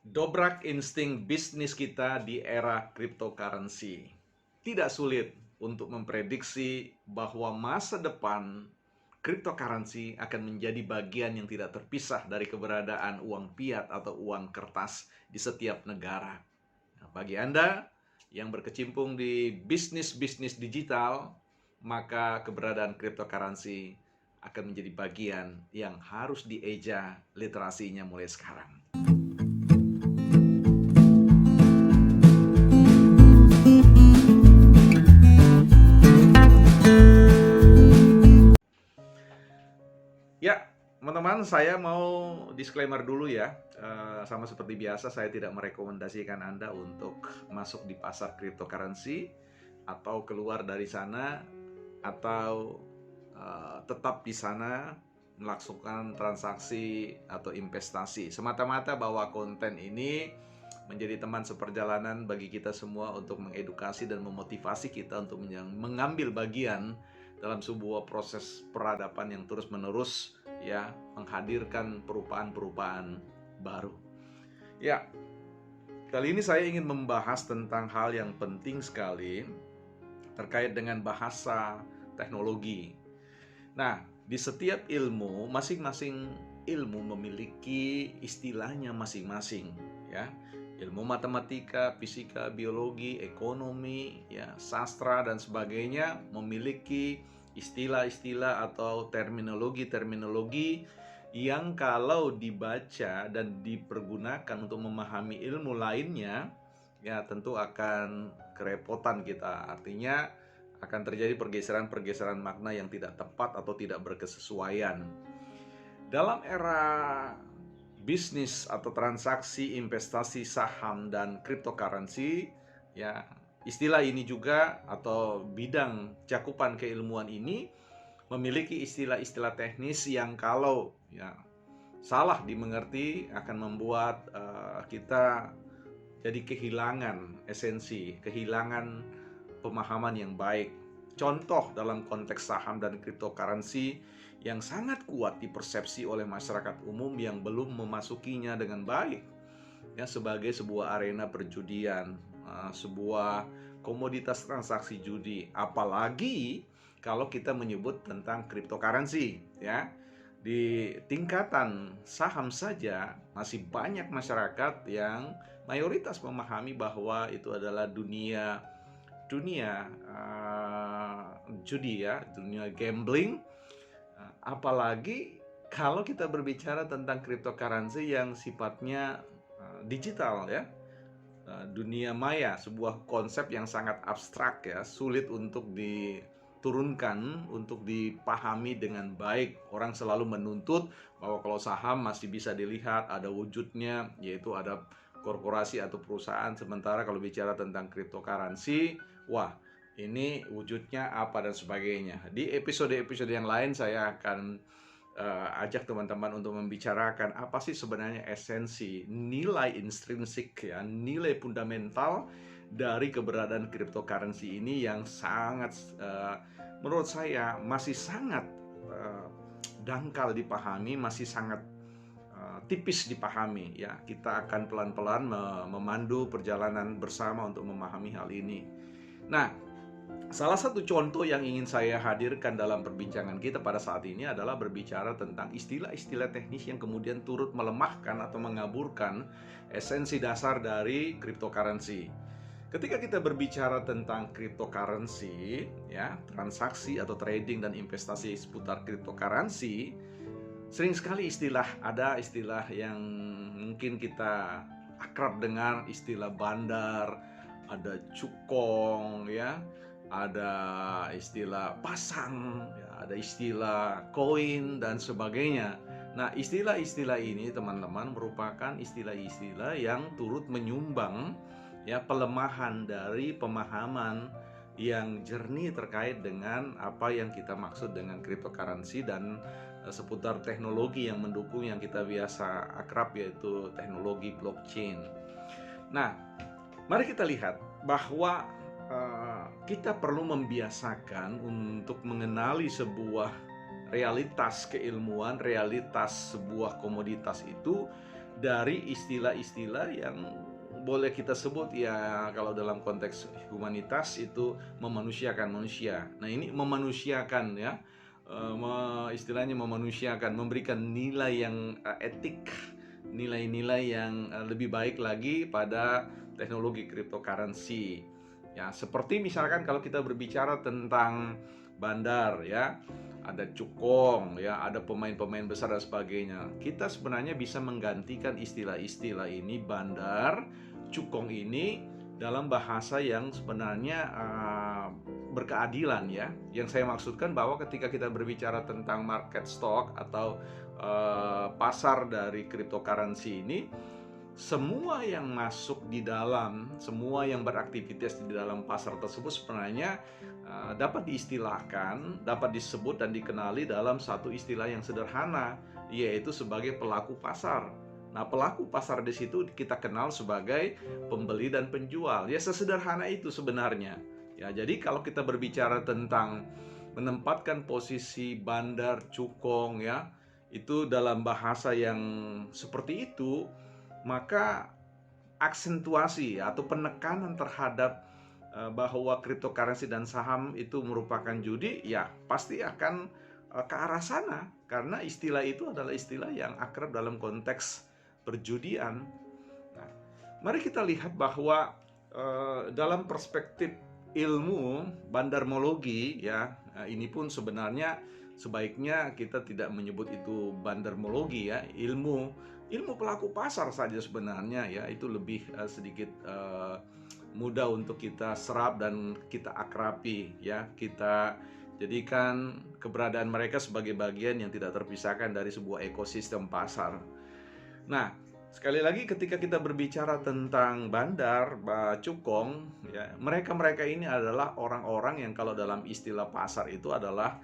Dobrak insting bisnis kita di era cryptocurrency. Tidak sulit untuk memprediksi bahwa masa depan cryptocurrency akan menjadi bagian yang tidak terpisah dari keberadaan uang fiat atau uang kertas di setiap negara. Nah, bagi Anda yang berkecimpung di bisnis-bisnis digital, maka keberadaan cryptocurrency akan menjadi bagian yang harus dieja literasinya mulai sekarang. Ya, teman-teman, saya mau disclaimer dulu ya. Sama seperti biasa, saya tidak merekomendasikan Anda untuk masuk di pasar cryptocurrency atau keluar dari sana, atau tetap di sana melakukan transaksi atau investasi. Semata-mata bahwa konten ini menjadi teman seperjalanan bagi kita semua untuk mengedukasi dan memotivasi kita untuk mengambil bagian dalam sebuah proses peradaban yang terus-menerus ya menghadirkan perubahan-perubahan baru. Ya, kali ini saya ingin membahas tentang hal yang penting sekali terkait dengan bahasa teknologi. Nah, di setiap ilmu, masing-masing ilmu memiliki istilahnya masing-masing, ya. Ilmu matematika, fisika, biologi, ekonomi, ya, sastra dan sebagainya memiliki istilah-istilah atau terminologi-terminologi yang kalau dibaca dan dipergunakan untuk memahami ilmu lainnya, ya tentu akan kerepotan kita. Artinya akan terjadi pergeseran-pergeseran makna yang tidak tepat atau tidak berkesesuaian. Dalam era bisnis atau transaksi investasi saham dan cryptocurrency, ya istilah ini juga atau bidang cakupan keilmuan ini memiliki istilah-istilah teknis yang kalau ya salah dimengerti akan membuat kita jadi kehilangan esensi, kehilangan pemahaman yang baik. Contoh dalam konteks saham dan cryptocurrency yang sangat kuat dipersepsi oleh masyarakat umum yang belum memasukinya dengan baik, ya sebagai sebuah arena perjudian, sebuah komoditas transaksi judi. Apalagi kalau kita menyebut tentang cryptocurrency, ya. Di tingkatan saham saja masih banyak masyarakat yang mayoritas memahami bahwa itu adalah dunia dunia judi, ya, dunia gambling. Apalagi kalau kita berbicara tentang cryptocurrency yang sifatnya digital, ya. Dunia maya, sebuah konsep yang sangat abstrak, ya, sulit untuk diturunkan, untuk dipahami dengan baik. Orang selalu menuntut bahwa kalau saham masih bisa dilihat, ada wujudnya, yaitu ada korporasi atau perusahaan. Sementara kalau bicara tentang cryptocurrency, wah, ini wujudnya apa dan sebagainya. Di episode-episode yang lain saya akan ajak teman-teman untuk membicarakan apa sih sebenarnya esensi, nilai intrinsik, ya, nilai fundamental dari keberadaan cryptocurrency ini yang sangat menurut saya masih sangat dangkal dipahami, masih sangat tipis dipahami, ya. Kita akan pelan-pelan memandu perjalanan bersama untuk memahami hal ini. Nah, salah satu contoh yang ingin saya hadirkan dalam perbincangan kita pada saat ini adalah berbicara tentang istilah-istilah teknis yang kemudian turut melemahkan atau mengaburkan esensi dasar dari cryptocurrency. Ketika kita berbicara tentang cryptocurrency, ya, transaksi atau trading dan investasi seputar cryptocurrency, sering sekali ada istilah yang mungkin kita akrab dengar, istilah bandar, ada cukong, ya, ada istilah pasang, ya, ada istilah koin dan sebagainya. Nah, istilah-istilah ini teman-teman merupakan istilah-istilah yang turut menyumbang, ya, pelemahan dari pemahaman yang jernih terkait dengan apa yang kita maksud dengan cryptocurrency dan seputar teknologi yang mendukung yang kita biasa akrab, yaitu teknologi blockchain. Nah, mari kita lihat bahwa kita perlu membiasakan untuk mengenali sebuah realitas keilmuan, realitas sebuah komoditas itu dari istilah-istilah yang boleh kita sebut ya, kalau dalam konteks humanitas itu memanusiakan manusia. Nah, ini memanusiakan ya, istilahnya memanusiakan, memberikan nilai yang etik, nilai-nilai yang lebih baik lagi pada teknologi cryptocurrency. Ya, seperti misalkan kalau kita berbicara tentang bandar ya, ada cukong ya, ada pemain-pemain besar dan sebagainya. Kita sebenarnya bisa menggantikan istilah-istilah ini, bandar, cukong ini, dalam bahasa yang sebenarnya berkeadilan ya. Yang saya maksudkan bahwa ketika kita berbicara tentang market stock atau pasar dari cryptocurrency ini, semua yang masuk di dalam, semua yang beraktivitas di dalam pasar tersebut sebenarnya dapat diistilahkan, dapat disebut dan dikenali dalam satu istilah yang sederhana, yaitu sebagai pelaku pasar. Nah, pelaku pasar di situ kita kenal sebagai pembeli dan penjual. Ya, sesederhana itu sebenarnya. Ya, jadi kalau kita berbicara tentang menempatkan posisi bandar, cukong ya, itu dalam bahasa yang seperti itu, maka aksentuasi atau penekanan terhadap bahwa cryptocurrency dan saham itu merupakan judi, ya pasti akan ke arah sana, karena istilah itu adalah istilah yang akrab dalam konteks perjudian. Nah, mari kita lihat bahwa dalam perspektif ilmu bandarmologi ya, ini pun sebenarnya sebaiknya kita tidak menyebut itu bandarmologi ya, ilmu pelaku pasar saja sebenarnya ya, itu lebih sedikit mudah untuk kita serap dan kita akrabi ya, kita jadikan keberadaan mereka sebagai bagian yang tidak terpisahkan dari sebuah ekosistem pasar. Nah, sekali lagi ketika kita berbicara tentang bandar, cukong ya, mereka ini adalah orang-orang yang kalau dalam istilah pasar itu adalah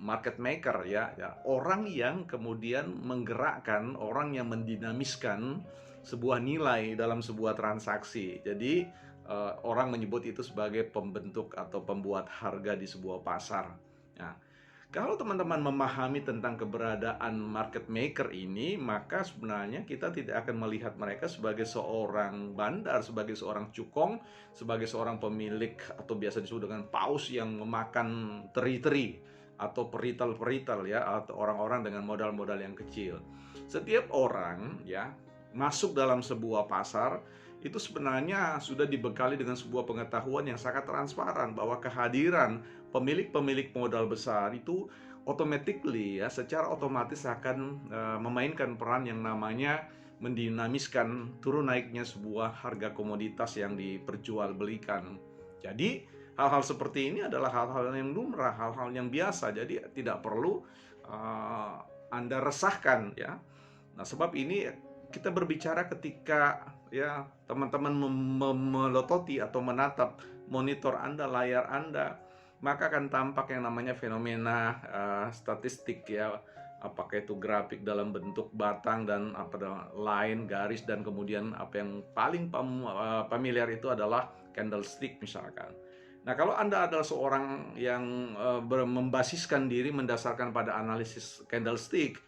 market maker ya, orang yang kemudian menggerakkan, orang yang mendinamiskan sebuah nilai dalam sebuah transaksi. Jadi orang menyebut itu sebagai pembentuk atau pembuat harga di sebuah pasar. Nah, kalau teman-teman memahami tentang keberadaan market maker ini, maka sebenarnya kita tidak akan melihat mereka sebagai seorang bandar, sebagai seorang cukong, sebagai seorang pemilik atau biasa disebut dengan paus yang memakan teri-teri atau peritel-peritel ya, atau orang-orang dengan modal-modal yang kecil. Setiap orang ya masuk dalam sebuah pasar itu sebenarnya sudah dibekali dengan sebuah pengetahuan yang sangat transparan bahwa kehadiran pemilik-pemilik modal besar itu automatically ya, secara otomatis akan memainkan peran yang namanya mendinamiskan turun naiknya sebuah harga komoditas yang diperjualbelikan. Jadi hal-hal seperti ini adalah hal-hal yang lumrah, hal-hal yang biasa. Jadi tidak perlu Anda resahkan ya. Nah, sebab ini kita berbicara ketika ya teman-teman melototi atau menatap monitor Anda, layar Anda, maka akan tampak yang namanya fenomena statistik ya, apakah itu grafik dalam bentuk batang dan line, garis, dan kemudian apa yang paling familiar itu adalah candlestick misalkan. Nah, kalau Anda adalah seorang yang membasiskan diri mendasarkan pada analisis candlestick,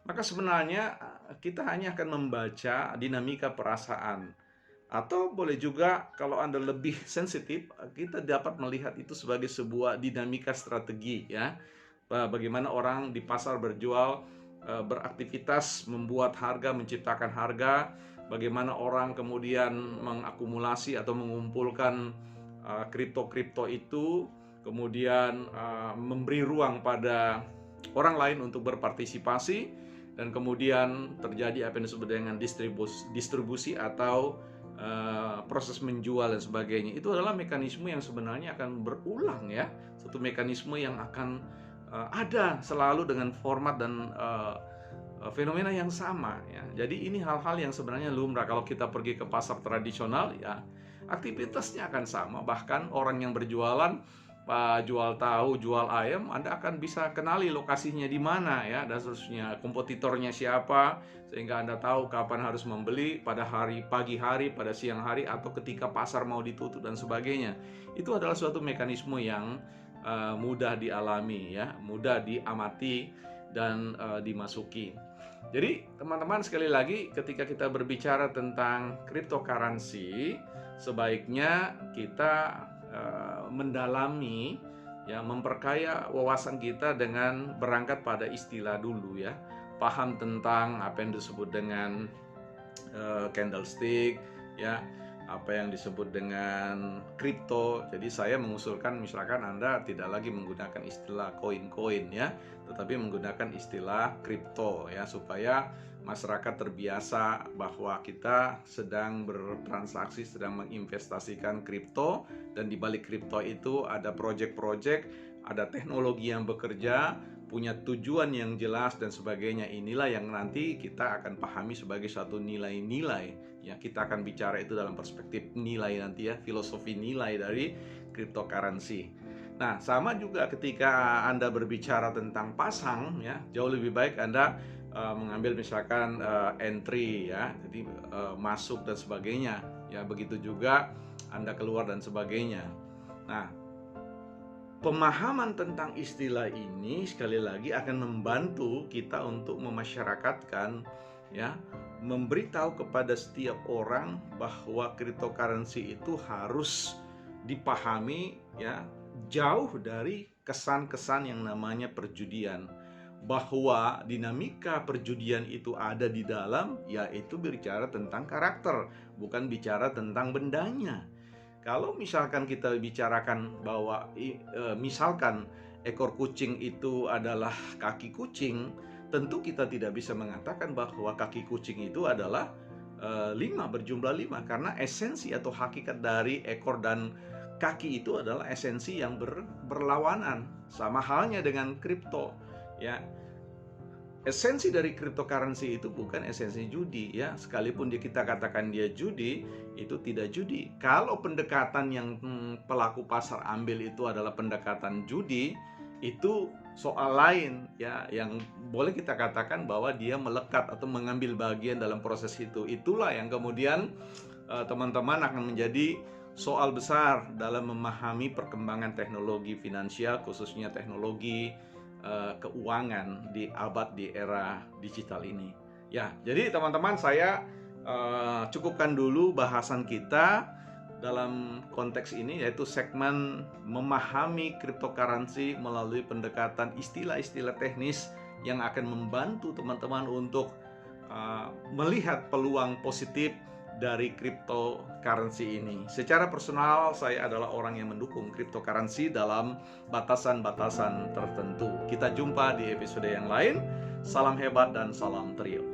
maka sebenarnya kita hanya akan membaca dinamika perasaan. Atau boleh juga kalau Anda lebih sensitif, kita dapat melihat itu sebagai sebuah dinamika strategi ya. Bagaimana orang di pasar berjual, beraktivitas, membuat harga, menciptakan harga, bagaimana orang kemudian mengakumulasi atau mengumpulkan kripto-kripto itu, kemudian memberi ruang pada orang lain untuk berpartisipasi, dan kemudian terjadi apa yang disebut dengan distribusi atau proses menjual dan sebagainya. Itu adalah mekanisme yang sebenarnya akan berulang ya, satu mekanisme yang akan ada selalu dengan format dan fenomena yang sama ya. Jadi ini hal-hal yang sebenarnya lumrah. Kalau kita pergi ke pasar tradisional ya, aktivitasnya akan sama. Bahkan orang yang berjualan, jual tahu, jual ayam, Anda akan bisa kenali lokasinya di mana ya, dan seterusnya, kompetitornya siapa, sehingga Anda tahu kapan harus membeli, pada pagi hari, pada siang hari, atau ketika pasar mau ditutup dan sebagainya. Itu adalah suatu mekanisme yang mudah dialami ya, mudah diamati dan dimasuki. Jadi teman-teman, sekali lagi ketika kita berbicara tentang cryptocurrency, sebaiknya kita mendalami, ya, memperkaya wawasan kita dengan berangkat pada istilah dulu, ya. Paham tentang apa yang disebut dengan candlestick, ya, apa yang disebut dengan kripto. Jadi saya mengusulkan misalkan Anda tidak lagi menggunakan istilah koin-koin, ya, tetapi menggunakan istilah kripto, ya, supaya masyarakat terbiasa bahwa kita sedang bertransaksi, sedang menginvestasikan kripto, dan di balik kripto itu ada proyek-proyek, ada teknologi yang bekerja, punya tujuan yang jelas dan sebagainya. Inilah yang nanti kita akan pahami sebagai satu nilai-nilai, ya. Kita akan bicara itu dalam perspektif nilai nanti, ya, filosofi nilai dari cryptocurrency. Nah, sama juga ketika Anda berbicara tentang pasang, ya, jauh lebih baik Anda mengambil misalkan entry, ya, jadi masuk dan sebagainya, ya, begitu juga Anda keluar dan sebagainya. Nah, pemahaman tentang istilah ini sekali lagi akan membantu kita untuk memasyarakatkan, ya, memberitahu kepada setiap orang bahwa cryptocurrency itu harus dipahami, ya, jauh dari kesan-kesan yang namanya perjudian. Bahwa dinamika perjudian itu ada di dalam, yaitu berbicara tentang karakter, bukan bicara tentang bendanya. Kalau misalkan kita bicarakan bahwa misalkan ekor kucing itu adalah kaki kucing, tentu kita tidak bisa mengatakan bahwa kaki kucing itu adalah 5, berjumlah 5, karena esensi atau hakikat dari ekor dan kaki itu adalah esensi yang berlawanan. Sama halnya dengan kripto, ya. Esensi dari cryptocurrency itu bukan esensi judi, ya. Sekalipun kita katakan dia judi, itu tidak judi. Kalau pendekatan yang pelaku pasar ambil itu adalah pendekatan judi, itu soal lain, ya, yang boleh kita katakan bahwa dia melekat atau mengambil bagian dalam proses itu. Itulah yang kemudian teman-teman akan menjadi soal besar dalam memahami perkembangan teknologi finansial, khususnya teknologi keuangan di era digital ini. Ya, jadi teman-teman, saya cukupkan dulu bahasan kita dalam konteks ini, yaitu segmen memahami cryptocurrency melalui pendekatan istilah-istilah teknis yang akan membantu teman-teman untuk melihat peluang positif dari cryptocurrency ini. Secara personal, saya adalah orang yang mendukung cryptocurrency dalam batasan-batasan tertentu. Kita jumpa di episode yang lain. Salam hebat dan salam trio.